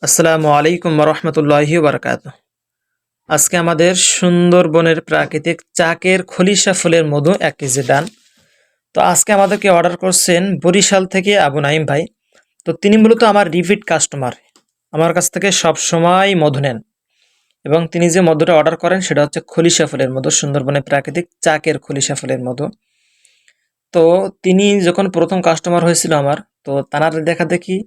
আসসালামু আলাইকুম রহমতুল্লাহি বারাকাতুহু। আজকে আমাদের সুন্দরবনের প্রাকৃতিক চাকের খলিশা ফুলের মধু 1 কেজি ডান। তো আজকে আমাদেরকে অর্ডার করছেন বরিশাল থেকে আবু নাইম ভাই। তো তিনি মূলত আমার রিপিট কাস্টমার, আমার কাছ থেকে সব সময় মধু নেন এবং তিনি যে মধুটা অর্ডার করেন সেটা হচ্ছে খলিশা ফুলের মধু, সুন্দরবনের প্রাকৃতিক চাকের খলিশা ফুলের মধু। তো তিনি যখন প্রথম কাস্টমার হয়েছিল আমার, তো তার দেখা দেখি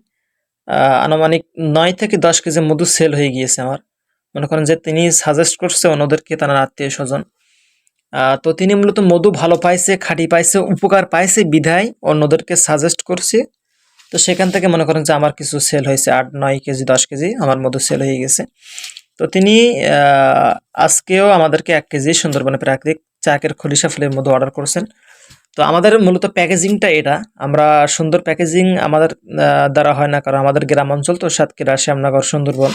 আনুমানিক 9 থেকে 10 কেজি মধু সেল হয়ে গিয়েছে আমার। মনে করেন যে তিনি সাজেস্ট করছে অন্যদেরকে, তার আত্মীয় স্বজন। তো তিনি মূলত মধু ভালো পাইছে, খাঁটি পাইছে, উপকার পাইছে বিধায় অন্যদেরকে সাজেস্ট করছে। তো সেখান থেকে মনে করেন যে আমার কিছু সেল হয়েছে, 8 9 কেজি 10 কেজি আমার মধু সেল হয়ে গেছে। তো তিনি আজকেও আমাদেরকে 1 কেজি সুন্দরবনের প্রাকৃতিক চাকের খলিশা ফুলের মধু অর্ডার করছেন। তো আমাদের মূলত প্যাকেজিংটা এটা, আমরা সুন্দর প্যাকেজিং আমাদের দ্বারা হয় না, কারণ আমাদের গ্রাম অঞ্চল তো, সাতক্ষীরা, শ্যামনগর, সুন্দরবন।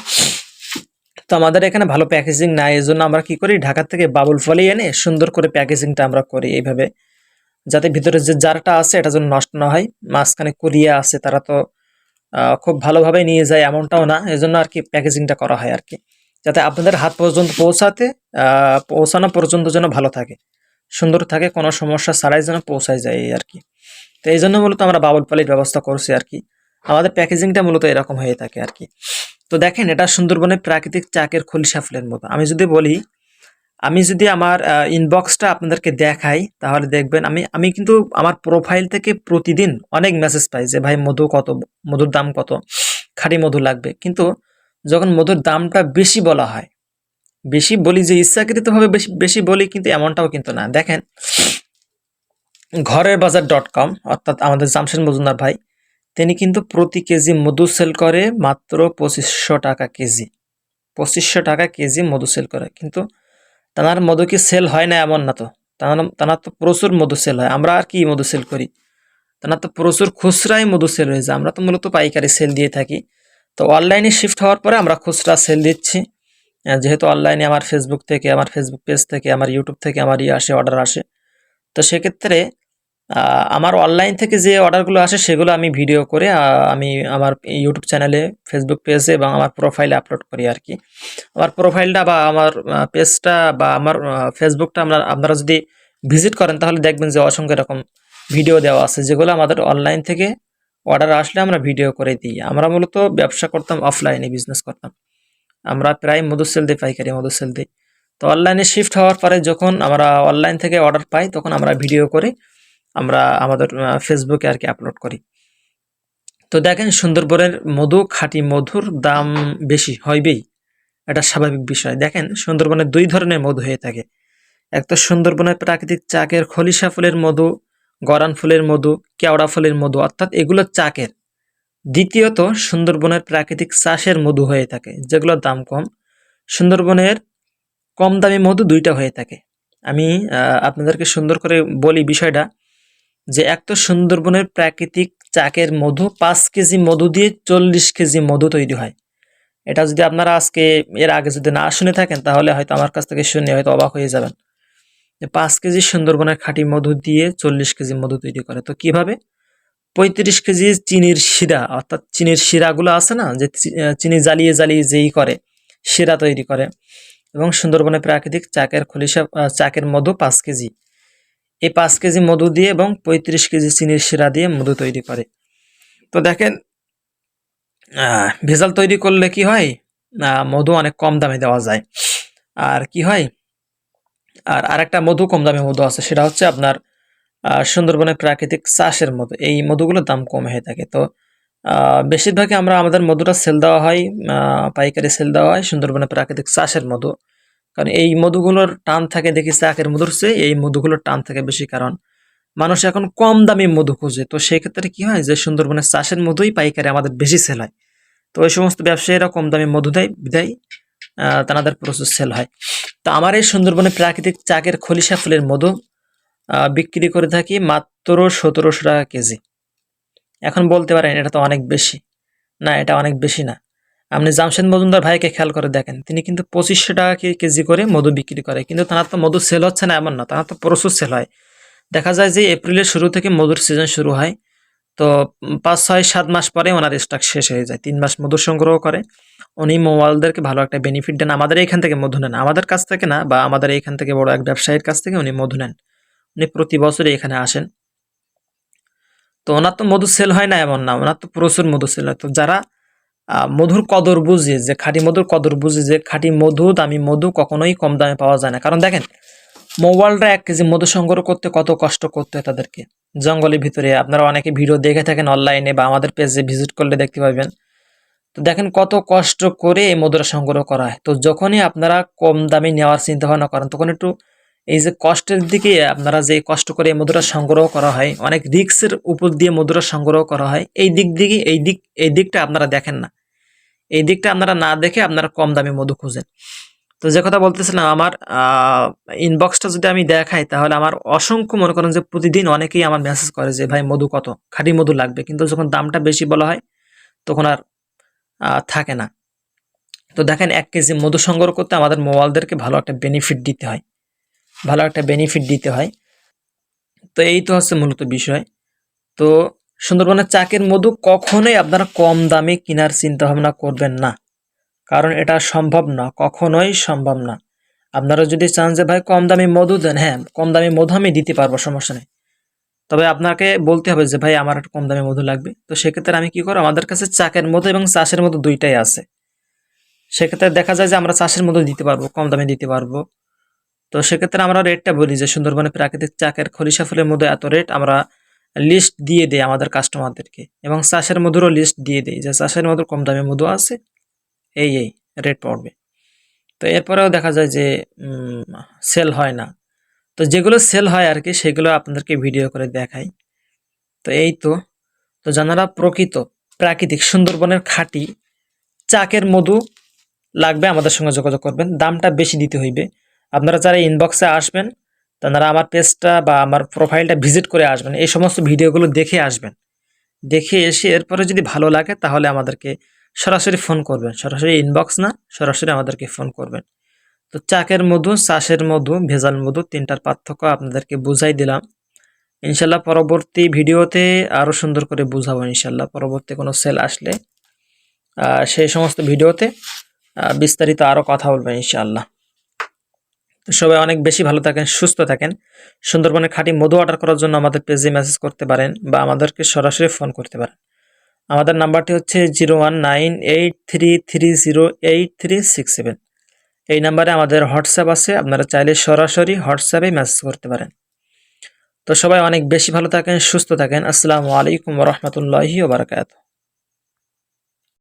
তো আমাদের এখানে ভালো প্যাকেজিং নাই, এই জন্য আমরা কি করি, ঢাকা থেকে বাবুল ফলে এনে সুন্দর করে প্যাকেজিংটা আমরা করি এইভাবে, যাতে ভিতরে যে জারটা আছে এটা যেন নষ্ট না হয়। মাঝখানে কুরিয়া আছে, তারা তো খুব ভালোভাবে নিয়ে যায় এমনটাও না, এজন্য আর কি প্যাকেজিংটা করা হয় আর কি, যাতে আপনাদের হাত পর্যন্ত পৌঁছানো পর্যন্ত যেন ভালো থাকে, সুন্দর থাকে, কোনো সমস্যা ছাড়াই যেন পৌঁছায় যায় এই আর কি। তো এই জন্য মূলত আমরা বাবুল পালির ব্যবস্থা করছি আর কি। আমাদের প্যাকেজিংটা মূলত এরকম হয়ে থাকে আর কি। তো দেখেন, এটা সুন্দরবনের প্রাকৃতিক চাকের খলিশা ফুলের মতো। আমি যদি আমার ইনবক্সটা আপনাদেরকে দেখাই, তাহলে দেখবেন আমি কিন্তু আমার প্রোফাইল থেকে প্রতিদিন অনেক মেসেজ পাই যে ভাই মধু কত, মধুর দাম কত, খাঁটি মধু লাগবে। কিন্তু যখন মধুর দামটা বেশি বলা হয়, বেশি বলি যে ইচ্ছাকৃতভাবে বেশি বেশি বলি, কিন্তু এমনটাও কিন্তু না। দেখেন, ঘরেরবাজার.com, অর্থাৎ আমাদের জামশেদ মজুমদার ভাই, তিনি কিন্তু প্রতি কেজি মধু সেল করে মাত্র 2500 টাকা কেজি। 2500 টাকা কেজি মধু সেল করে, কিন্তু তার মধু কি সেল হয় না এমন না তো। তার তো প্রচুর মধু সেল হয়। আমরা আর কি মধু সেল করি, তার তো প্রচুর খুচরাই মধু সেল হয়েছে। আমরা তো মূলত পাইকারি সেল দিয়ে থাকি। তো অনলাইনে শিফট হওয়ার পরে আমরা খুচরা সেল দিচ্ছি। যেহেতু অনলাইনে আমার ফেসবুক থেকে, আমার ফেসবুক পেজ থেকে, আমার ইউটিউব থেকে আমার আসে, অর্ডার আসে। তো সেক্ষেত্রে আমার অনলাইন থেকে যে অর্ডারগুলো আসে সেগুলো আমি ভিডিও করে আমি আমার ইউটিউব চ্যানেলে, ফেসবুক পেজে এবং আমার প্রোফাইলে আপলোড করি আর কি। আমার প্রোফাইলটা বা আমার পেজটা বা আমার ফেসবুকটা আপনারা যদি ভিজিট করেন, তাহলে দেখবেন যে অসংখ্য এরকম ভিডিও দেওয়া আছে, যেগুলো আমাদের অনলাইন থেকে অর্ডার আসলে আমরা ভিডিও করে দিই। আমরা মূলত ব্যবসা করতাম, অফলাইনে বিজনেস করতাম। আমরা প্রায় মধু সেল দিই, পাইকারি মধু সেল দিই। তো অনলাইনে শিফট হওয়ার পরে যখন আমরা অনলাইন থেকে অর্ডার পাই, তখন আমরা ভিডিও করে আমরা আমাদের ফেসবুকে আর কি আপলোড করি। তো দেখেন, সুন্দরবনের মধু, খাঁটি মধুর দাম বেশি হইবেই, এটা স্বাভাবিক বিষয়। দেখেন, সুন্দরবনে 2 ধরনের মধু হয়ে থাকে। এক তো সুন্দরবনের প্রাকৃতিক চাকের খলিশা ফুলের মধু, গরান ফুলের মধু, কেওড়া ফুলের মধু, অর্থাৎ এগুলো চাকের। দ্বিতীয়ত সুন্দরবনের প্রাকৃতিক চাষের মধু হয়ে থাকে, যেগুলোর দাম কম। সুন্দরবনের কম দামি মধু 2টা হয়ে থাকে। আমি আপনাদেরকে সুন্দর করে বলি বিষয়টা, যে এক তো সুন্দরবনের প্রাকৃতিক চাকের মধু, 5 কেজি মধু দিয়ে 40 কেজি মধু তৈরি হয়। এটা যদি আপনারা আজকে, এর আগে যদি না শুনে থাকেন, তাহলে হয়তো আমার কাছ থেকে শুনে হয়তো অবাক হয়ে যাবেন, যে 5 কেজি সুন্দরবনের খাঁটি মধু দিয়ে 40 কেজি মধু তৈরি করে। তো কিভাবে? 35 কেজি চিনির শিরা, অর্থাৎ চিনির শিরাগুলো আছে না, যে চিনি জ্বালিয়ে জ্বালিয়ে যেই করে, শিরা তৈরি করে। এবং সুন্দরবনের প্রাকৃতিক চাকের খলিশা, চাকের মধু 5 কেজি, এই 5 কেজি মধু দিয়ে এবং 35 কেজি চিনির শিরা দিয়ে মধু তৈরি করে। তো দেখেন, ভেজাল তৈরি করলে কি হয়, মধু অনেক কম দামে দেওয়া যায়। আর কি হয়, আর আরেকটা মধু, কম দামে মধু আছে, সেটা হচ্ছে আপনার সুন্দরবনের প্রাকৃতিক চাষের মধু। এই মধুগুলোর দাম কম হয়ে থাকে। তো বেশিরভাগই আমাদের মধুটা সেল দেওয়া হয়, পাইকারি সেল দেওয়া হয় সুন্দরবনের প্রাকৃতিক চাষের মধু। কারণ এই মধুগুলোর টান থাকে দেখি চাকের মধুর চেয়ে, এই মধুগুলোর টান থাকে বেশি। কারণ মানুষ এখন কম দামি মধু খোঁজে। তো সেক্ষেত্রে কি হয়, যে সুন্দরবনের চাষের মধুই পাইকারি আমাদের বেশি সেল হয়। তো ওই সমস্ত ব্যবসায়ীরা কম দামি মধু দেয় বিধায় তাদের প্রচুর সেল হয়। তো আমার এই সুন্দরবনের প্রাকৃতিক চাকের খলিশা ফুলের মধু বিক্রি করে থাকি মাত্র 1700 টাকা কেজি। এখন বলতে পারেন এটা তো অনেক বেশি। না, এটা অনেক বেশি না। আপনি জামশেদ মজুমদার ভাইকে খেয়াল করে দেখেন, তিনি কিন্তু 2500 টাকা কেজি করে মধু বিক্রি করে, কিন্তু তার তো মধু সেল হচ্ছে না এমন না, তার তো প্রচুর সেল হয়। দেখা যায় যে এপ্রিলের শুরু থেকে মধুর সিজন শুরু হয়। তো 5, 6, 7 মাস পরে ওনার স্টক শেষ হয়ে যায়। 3 মাস মধু সংগ্রহ করে উনি মৌয়ালদেরকে ভালো একটা বেনিফিট দেন। আমাদের এইখান থেকে মধু নেন, আমাদের কাছ থেকে না, বা আমাদের এইখান থেকে বড় এক ব্যবসায়ীর কাছ থেকে উনি মধু নেন। উনি প্রতি বছরই এখানে আসেন। তো ওনার তো মধু সেল হয় না এমন না, ওনার তো প্রচুর মধু সেল হয়। তো যারা মধুর কদর বুঝে, যে খাঁটি মধুর কদর বুঝে, যে খাঁটি মধু দামি মধু কখনোই কম দামে পাওয়া যায় না। কারণ দেখেন মৌয়ালরা 1 কেজি মধু সংগ্রহ করতে কত কষ্ট করতে হয় তাদেরকে, জঙ্গলের ভিতরে। আপনারা অনেকে ভিডিও দেখে থাকেন অনলাইনে বা আমাদের পেজে ভিজিট করলে দেখতে পাবেন। তো দেখেন কত কষ্ট করে এই মধুটা সংগ্রহ করা হয়। তো যখনই আপনারা কম দামে নেওয়ার চিন্তা ভাবনা করেন, তখন একটু এই যে কষ্টের দিকে, আপনারা যে কষ্ট করে এই মধুটা সংগ্রহ করা হয়, অনেক রিস্কের উপর দিয়ে মধুটা সংগ্রহ করা হয়, এই দিক দিকে এই দিকটা আপনারা দেখেন না। এই দিকটা আপনারা না দেখে আপনারা কম দামে মধু খুঁজেন। তো যে কথা বলতেছিলাম, আমার ইনবক্সটা যদি আমি দেখাই, তাহলে আমার অসংখ্য, মনে করেন যে প্রতিদিন অনেকেই আমার মেসেজ করে যে ভাই মধু কত, খাঁটি মধু লাগবে। কিন্তু যখন দামটা বেশি বলা হয় তখন আর থাকে না। তো দেখেন 1 কেজি মধু সংগ্রহ করতে আমাদের মৌয়ালদেরকে ভালো একটা বেনিফিট দিতে হয়, ভালো একটা বেনিফিট দিতে হয়। তো এই তো হচ্ছে মূলত বিষয়। তো সুন্দরবনের চাকের মধু কখনোই আপনারা কম দামে কেনার চিন্তা ভাবনা করবেন না, কারণ এটা সম্ভব না, কখনোই সম্ভব না। আপনারা যদি চান যে ভাই কম দামে মধু দেন, হ্যাঁ কম দামে মধু আমি দিতে পারবো, সমস্যা নেই। তবে আপনাকে বলতে হবে যে ভাই আমার একটা কম দামে মধু লাগবে। তো সেক্ষেত্রে আমি কি করব, আমাদের কাছে চাকের মধু এবং চাষের মধু দুইটাই আছে। সেক্ষেত্রে দেখা যায় যে আমরা চাষের মধু দিতে পারবো, কম দামে দিতে পারবো। তো সেক্ষেত্রে আমরা রেটটা বলি যে সুন্দরবনে প্রাকৃতিক চাকের খরিশা ফুলের মধ্যে এত রেট, আমরা লিস্ট দিয়ে দেই আমাদের কাস্টমারদেরকে, এবং চাষের মধুরও লিস্ট দিয়ে দেই যে চাষের মধুর কম দামে মধু আছে, এই রেট পড়বে। তো এরপরেও দেখা যায় যে সেল হয় না। তো যেগুলো সেল হয় আর কি, সেগুলো আপনাদেরকে ভিডিও করে দেখাই। তো এই তো। তো যারা প্রকৃত প্রাকৃতিক সুন্দরবনের খাঁটি চাকের মধু লাগবে, আমাদের সঙ্গে যোগাযোগ করবেন। দামটা বেশি দিতে হইবে। আপনারা যারা ইনবক্সে আসবেন, তারা আমার পেজটা বা আমার প্রোফাইলটা ভিজিট করে আসবেন, এই সমস্ত ভিডিওগুলো দেখে আসবেন। দেখে এসে এরপরে যদি ভালো লাগে তাহলে আমাদেরকে সরাসরি ফোন করবেন, সরাসরি ইনবক্স না, সরাসরি আমাদেরকে ফোন করবেন। তো চাকের মধু, চাষের মধু, ভেজাল মধু, তিনটার পার্থক্য আপনাদেরকে বুঝাই দিলাম। ইনশাল্লাহ পরবর্তী ভিডিওতে আরও সুন্দর করে বুঝাবো ইনশাল্লাহ। পরবর্তী কোনো সেল আসলে সেই সমস্ত ভিডিওতে বিস্তারিত আরও কথা বলবেন ইনশাআল্লাহ। তো সবাই অনেক বেশি ভালো থাকেন, সুস্থ থাকেন। সুন্দরবনের খাঁটি মধু অর্ডার করার জন্য আমাদের পেজে মেসেজ করতে পারেন বা আমাদেরকে সরাসরি ফোন করতে পারেন। আমাদের নাম্বারটি হচ্ছে 0198330837। এই নাম্বারে আমাদের হোয়াটসঅ্যাপ আছে, আপনারা চাইলে সরাসরি হোয়াটসঅ্যাপে মেসেজ করতে পারেন। তো সবাই অনেক বেশি ভালো থাকেন, সুস্থ থাকেন। আসসালামু আলাইকুম ওয়া রাহমাতুল্লাহি ওয়া বারাকাতুহু।